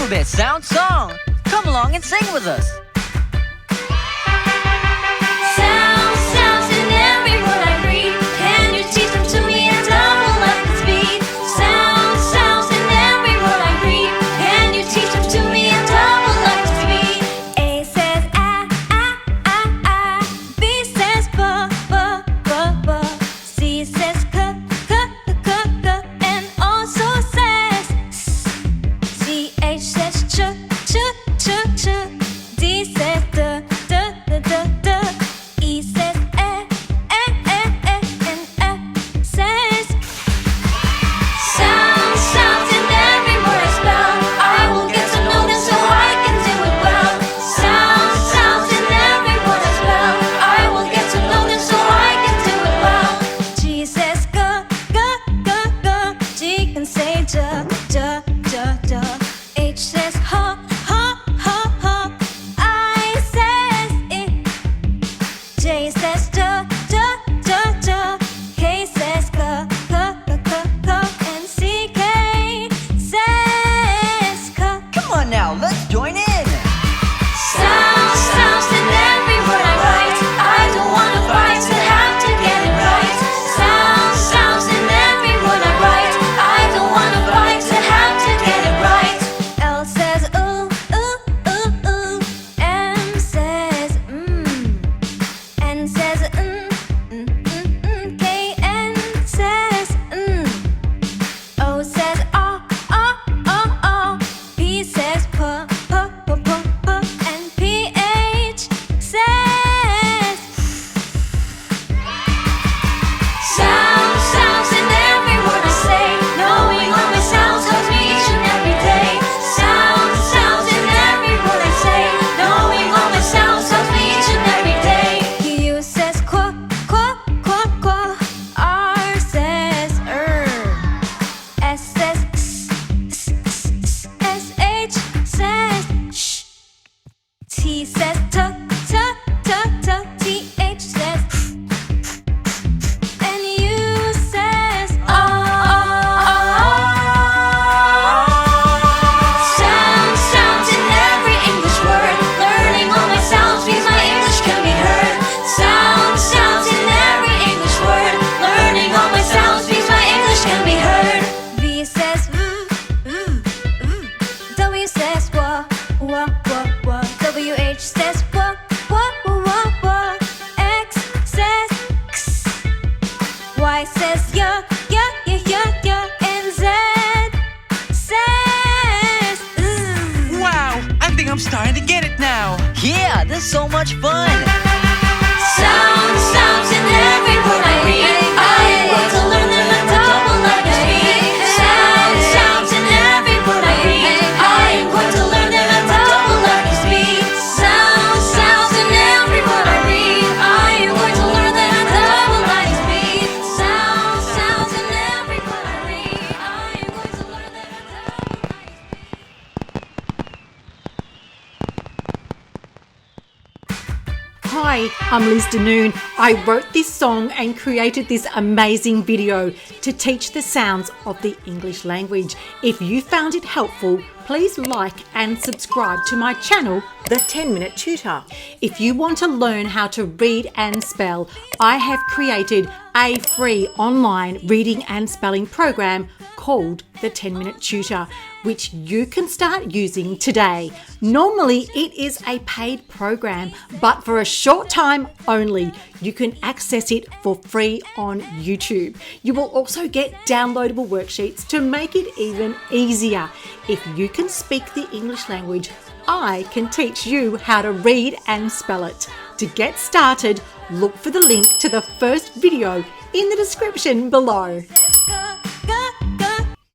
Alphabet Sound Song. Come along and sing with us. Sounds, sounds in every word I read. Can you teach them to me at double like the speed? Sounds, sounds in every word I read. Can you teach them to me at double like the speed? A says ah, ah, ah, ah. B says ba, ba, ba, ba. C says k, k, k, k. And also says s. CH says ch, ch, ch, ch. D says d, d, d, d, d. E says eh, eh, eh, eh. And F says sounds, sounds in every word I spell. I will get to know them so I can do it well. Sounds, sounds in every word I spell. I will get to know them so I can do it well. G says g, g, g, g. G can say j, j, j, j. H says ha, ha, ha, ha. I says I. J says j, j, j, j. K says k, k, k, k, k. And C, K says k. Come on now, let's join in. Sounds, sounds in every word I write. I don't wanna fight to have to get it right. Sounds, sounds in every word I write. I don't wanna fight to have to get it right. L says ooh, ooh, ooh, ooh. M says N says K, N says O says ah, ah, ah, ah. P says p, p, p, p, p. And PH says sounds, sounds in every word I say. Knowing all my sounds helps me each and every day. Sounds, sounds in every word I say. Knowing all my sounds helps me each and every day. U says qua, qua, qua, qua. R says S says s, s, s, s. SH says sh. T says t, t, t, t. TH says and U says sounds, sounds in every English word. Learning all my sounds means my English can be heard. Sounds, sounds in every English word. Learning all my sounds means my English can be heard. V says W says wah, wah, wah, wah. WH says wah, wah, wah, wah. X says x. Y says ya, ya, ya, ya, ya. And Z says Wow, I think I'm starting to get it now. Yeah, this is so much fun. sounds, sounds in every word I read. I want to learn them at double like the speed. Sounds, sounds in every word I read. I am going to learn them at double like the speed. Sounds, sounds in every word I read. I am going to learn them at double like the speed. Sounds, sounds in every word I read. I am going to learn them at double like the speed. Hi, I'm Liz Dunoon. I wrote this song and created this amazing video to teach the sounds of the English language. If you found it helpful, please like and subscribe to my channel, The 10 Minute Tutor. If you want to learn how to read and spell, I have created a free online reading and spelling program called The 10 Minute Tutor, which you can start using today. Normally, it is a paid program, but for a short time only, you can access it for free on YouTube. You will also get downloadable worksheets to make it even easier. If you can speak the English language, I can teach you how to read and spell it. To get started, look for the link to the first video in the description below. Let's go.